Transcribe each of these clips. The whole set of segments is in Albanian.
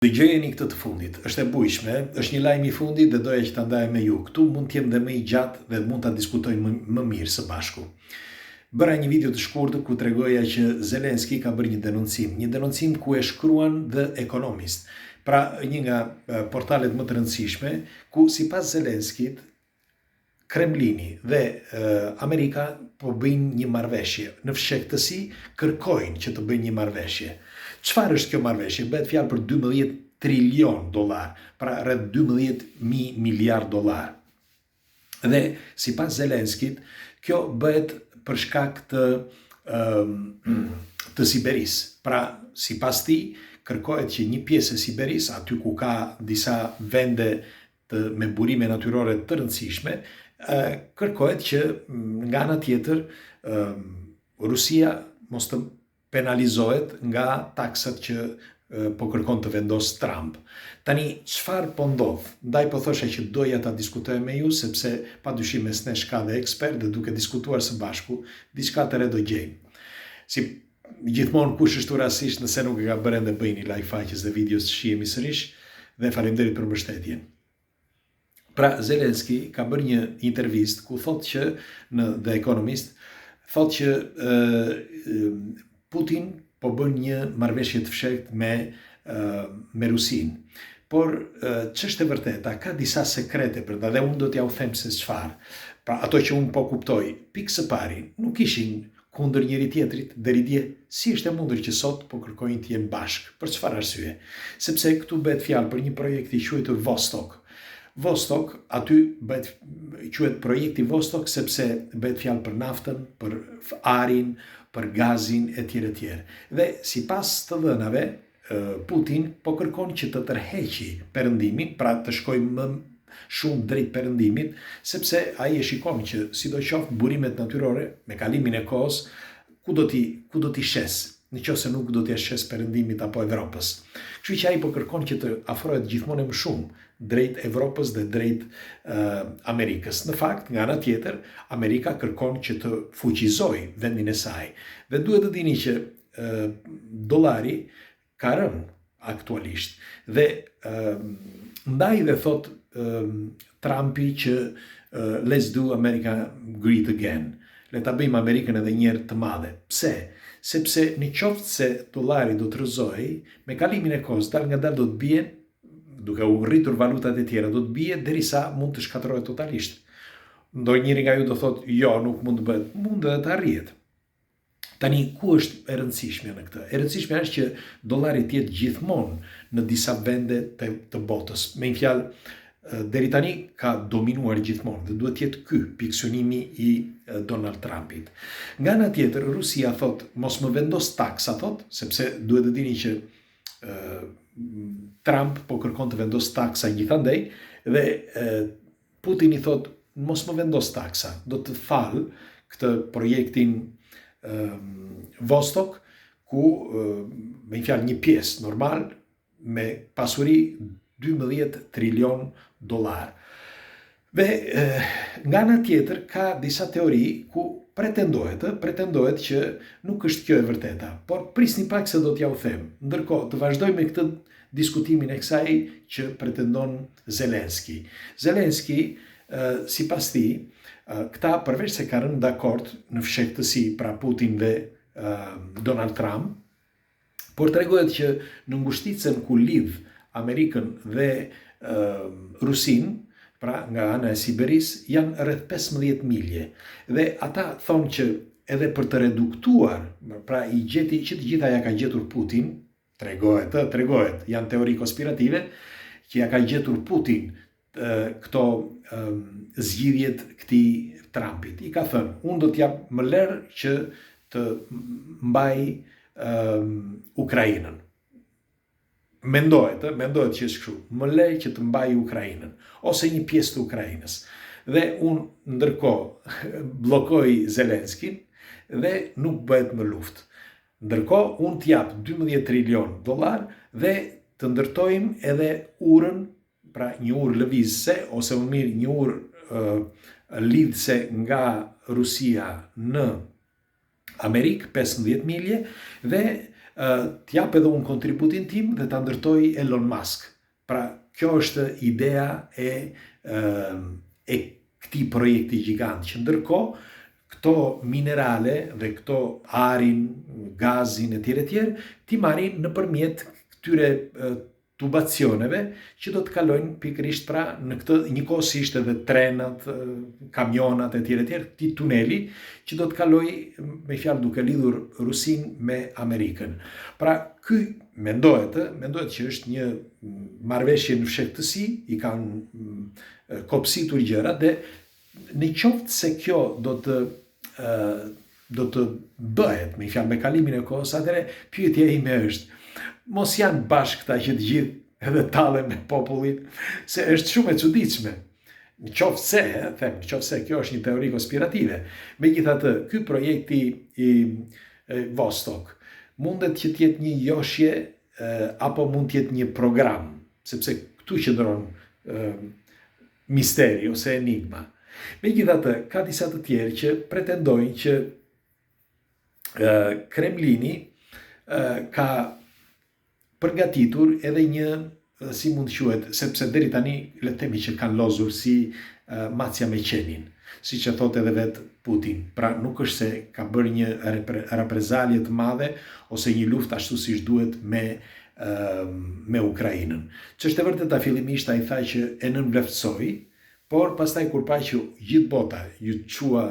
Dëgjojeni këtë të fundit, është e bujshme, është një lajm i fundit dhe doja që ta ndaj me ju. Këtu mund të jem dhe më i gjatë dhe mund ta diskutojmë më mirë së bashku. Bëra një video të shkurtër ku tregoja që Zelenski ka bërë një denoncim ku e shkruan The Economist, pra një nga portalet më të rëndësishme, ku sipas Zelenskit Kremlini dhe Amerika po bëjnë një marrëveshje. Në fshehtësi kërkojnë që të bëjnë një marrëveshje. Çfarë është kjo marrëveshje? Bëhet fjalë për 12 trilion dollar, pra rreth 12.000 miliard dollar. Dhe sipas Zelenskit, kjo bëhet për shkak të Siberisë. Pra, sipas tij, kërkohet që një pjesë e Siberisë, aty ku ka disa vende me burime natyrore të rëndësishme, kërkohet që nga ana tjetër Rusia mos të penalizohet nga taksat që po kërkon të vendos Trump. Tani, çfarë po ndodh? Ndaj po thosha që doja ta diskutoj me ju, sepse padyshim mes nesh ka dhe ekspert dhe duke diskutuar së bashku, diçka të re do gjejmë. Si gjithmonë kush është rastisht, nëse nuk e ka bërë ende bëjni like faqes dhe videos të shihemi sërish dhe faleminderit për mbështetjen. Pra, Zelenski ka bërë një intervistë ku thotë që në The Economist, thotë që Putin po bën një marrëveshje të fshehtë me Rusinë. Por ç'është e vërteta, ka disa sekrete brenda dhe unë do t'ja u them se çfarë. Pra, ato që unë po kuptoj, pikë së pari, nuk ishin kundër njëri tjetrit deri dje, si është e mundur që sot po kërkojnë të jenë bashkë. Për çfarë arsye? Sepse këtu bëhet fjalë për një projekt i quajtur Vostok. Vostok, aty quhet projekti Vostok sepse bëhet fjalë për naftën, për arin, për gazin etj. Dhe sipas të dhënave, Putin po kërkon që të tërheqi perëndimin, pra të shkojë më shumë drejt perëndimit, sepse ai e shikon që sidoqoftë burimet natyrore me kalimin e kohës ku do t'i shes, nëse nuk do t'i shes perëndimit apo Evropës. Kështu që ai po kërkon që të afrohet gjithmonë më shumë drejt Evropës dhe drejt Amerikës. Në fakt, nga ana tjetër, Amerika kërkon që të fuqizojë vendin e saj. Dhe duhet të dini që dollari ka rënë aktualisht. Dhe ndaj dhe thot Trumpi që let's do America great again. Le ta bëjmë Amerikën edhe një herë të madhe. Pse? Sepse në qoftë se dollari do të rrëzohej, me kalimin e kohës dal nga dal do të bien, duke u rritur valutat e tjera, do të bie derisa mund të shkatërrohet totalisht. Ndonjëri nga ju do thotë, jo, nuk mund të bëhet, mund edhe të arrihet. Tani, ku është e rëndësishme në këtë? E rëndësishme është që dollari të jetë gjithmonë në disa vende të botës. Me një fjalë, deri tani ka dominuar gjithmonë dhe duhet të jetë ky pikësynimi i Donald Trumpit. Nga ana tjetër, Rusia thot mos më vendos taksa, thot, sepse duhet të dini që Trump po kërkon të vendos taksa gjithandej dhe Putin i thot mos më vendos taksa, do të fal këtë projektin Vostok, ku me një fjalë një pjesë normal me pasuri 12 trilion dollar. Dhe nga ana tjetër ka disa teori ku pretendohet që nuk është kjo e vërteta, por prisni pak se do t'ja u them. Ndërkohë, të vazhdoj me këtë diskutimin e kësaj që pretendon Zelenski. Zelenski, sipas tij, këta përveç se ka rënë dakord në fshehtësi pra Putin dhe Donald Trump, por tregohet që në ngushticën ku lidh Amerikën dhe Rusin, pra nga ana e Siberisë, janë rreth 15 milje. Dhe ata thonë që edhe për të reduktuar, pra që të gjitha ja ka gjetur Putin, tregohet, janë teori konspirative, që ja ka gjetur Putin këto zgjidhjet këtij Trumpit. I ka thënë, unë do t'ja më lërë që të mbaj Ukrainën. Mendohet që është kështu, më lej që të mbaj Ukrainën, ose një pjesë të Ukrainës. Dhe unë ndërkohë bllokoj Zelenskin dhe nuk bëhet më luftë. Ndërkohë unë t'jap 12 trilion dollar dhe të ndërtojmë edhe urën, pra një urë lëvizse, ose më mirë një urë lidhse nga Rusia në Amerikë, 15 milje, dhe t'jap edhe unë kontributin tim dhe ta ndërtoj Elon Musk. Pra, kjo është idea e këtij projekti gjigant, që ndërkohë këto minerale dhe këto arin, gazin e tjerë, ti marrin nëpërmjet këtyre tubacioneve që do të kalojnë pikërisht pra në këtë njëkohësisht edhe trenat, kamionat e tjerë, këti tuneli që do të kalojë me fjalë duke lidhur Rusin me Amerikën. Pra ky mendohet që është një marrëveshje në fshehtësi, i kanë kopsitur gjërat dhe në qoftë se kjo do të bëhet me fjalë me kalimin e kohës, atëherë pyetja ime është: mos janë bashkë këta që të gjithë edhe tallen me popullin, se është shumë e çuditshme. Në qoftë se kjo është një teori konspirative. Megjithatë, ky projekti i Vostok mundet që të jetë një joshje apo mund të jetë një program, sepse këtu qëndron misteri ose enigma. Megjithatë, ka disa të tjerë që pretendojnë që Kremlini ka përgatitur edhe një, si mund të quhet, sepse deri tani le të themi që kanë lozur si macja me qenin, siç e thotë edhe vet Putin. Pra nuk është se ka bërë një reprezalje të madhe ose një luftë ashtu siç duhet me Ukrainën. Ç'është e vërteta, fillimisht ai tha që e nënvlerësoi, por pastaj kur pa që gjithë bota ju qua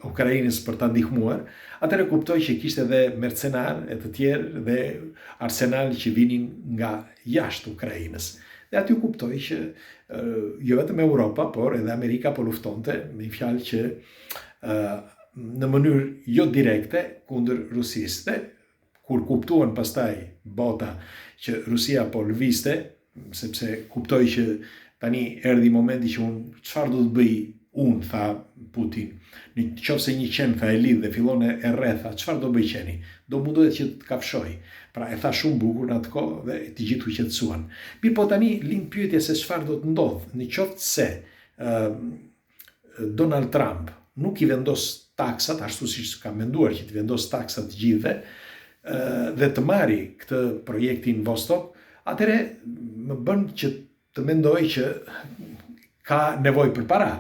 Ukrainës për ta ndihmuar, atëherë kuptoi që kishte edhe mercenar e të tjerë dhe arsenal që vinin nga jashtë Ukrainës. Dhe aty kuptoi që jo vetëm Europa, por edhe Amerika po luftonte, me fjalë që në mënyrë jo direkte kundër Rusisë. Dhe kur kuptuan pastaj bota që Rusia po lëvizte, sepse kuptoi që tani erdhi momenti që unë çfarë do të bëj unë, tha Putin. Në qoftë se një qen tha e lidh dhe fillon e rretha, çfarë do bëj qeni? Do mundohet që të kafshoj. Pra e tha shumë bukur në atë kohë dhe të gjithë u qetësuan. Mirë, po tani lind pyetja se çfarë do të ndodhë në qoftë se Donald Trump nuk i vendos taksat, ashtu siç ka menduar që të vendos taksat të gjithëve, dhe të marri këtë projektin Vostok, atëherë më bën që të mendoj që ka nevojë për para.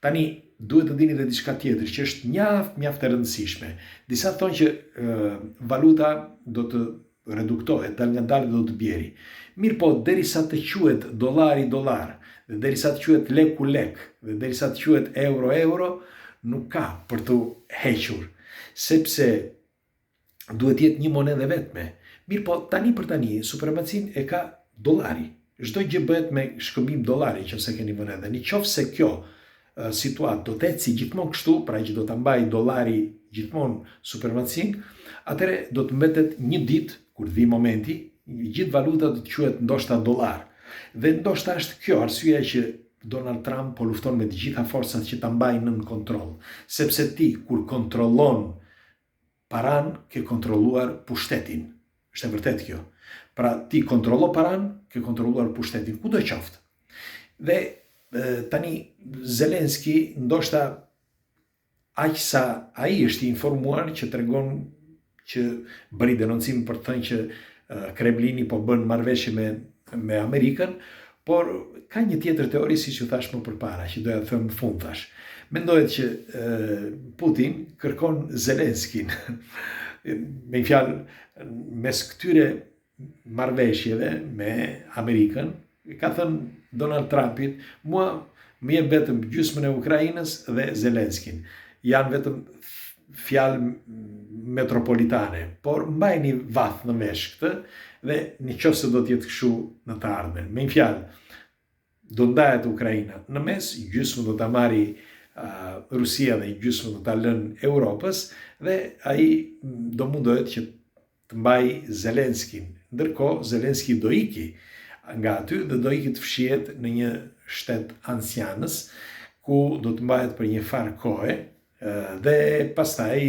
Tani duhet të dini edhe diçka tjetër që është mjaft e rëndësishme. Disa thonë që valuta do të reduktohet, dal nga dalë do të bjeri. Mirë, po derisa të quhet dollari dollar, dhe derisa të quhet leku lek, dhe derisa të quhet euro, nuk ka për të hequr, sepse duhet jetë një monedhe vetme. Mirë, po tani për tani supremacin e ka dollari. Çdo gjë bëhet me shkëmbim dollari, nëse keni monedhe. Nëse kjo situatë do të eci gjithmonë kështu, pra që do ta mbaj dollari gjithmonë supremacin, atëherë do të mbetet një ditë kur vi momenti, gjithë valuta do të quhet ndoshta dollar. Dhe ndoshta është kjo arsyeja që Donald Trump po lufton me të gjitha forcat që ta mbajnë nën kontroll, sepse ti kur kontrollon paran ke kontrolluar pushtetin. Është e vërtetë kjo. Pra ti kontrollo paran, ke kontrolluar pushtetin, kudo qoftë. Dhe tani Zelenski ndoshta aq sa ai është i informuar që tregon që bëri denoncim për të thënë që Kremlini po bën marrëveshje me Amerikën, por ka një tjetër teori, siç ju thash më përpara, që doja të them në fund thash. Mendohet që Putin kërkon Zelenskin me fjalë mes këtyre marrëveshjeve me Amerikën, ka thënë Donald Trumpit, mua më jep vetëm gjysmën e Ukrainës dhe Zelenskin. Janë vetëm fjalë metropolitane, por mbajni vath në vesh këtë dhe nëse do të jetë kështu në të ardhmen. Me fjalë, do ndahet Ukraina në mes, gjysmën do ta marri Rusia dhe gjysmën do ta lënë Europës dhe ai do mundohet që të mbaj Zelenskin. Ndërkohë Zelenski do iki nga aty dhe do iki të fshihet në një shtet ancianës ku do të mbahet për një farë kohe dhe pastaj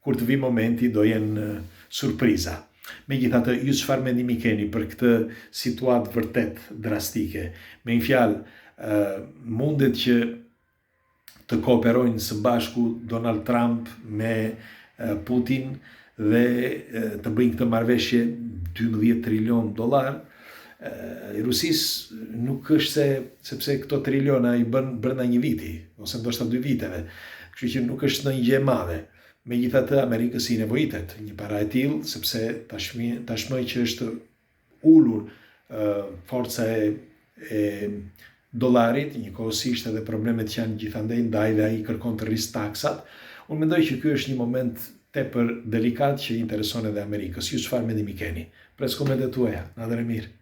kur të vi momenti do jenë surpriza. Megjithatë, ju çfarë mendimi keni për këtë situatë vërtet drastike? Me një fjalë, mundet që të kooperojnë së bashku Donald Trump me Putin dhe të bëjnë këtë marrëveshje $12 trilion, i Rusisë nuk është sepse këto triliona i bën brenda një viti, ose ndoshta 2 viteve, kështu që nuk është ndonjë gjë e madhe. Megjithatë, Amerikës i nevojitet një para e tillë, sepse tashmë që është ulur forca e dollarit, njëkohësisht edhe problemet që janë gjithandej ndaj dhe ai kërkon të rrisë taksat, unë mendoj që ky është një moment tepër delikat që i intereson edhe Amerikës. Ju çfarë mendimi keni? Pres komentet tuaja. Natë e mirë.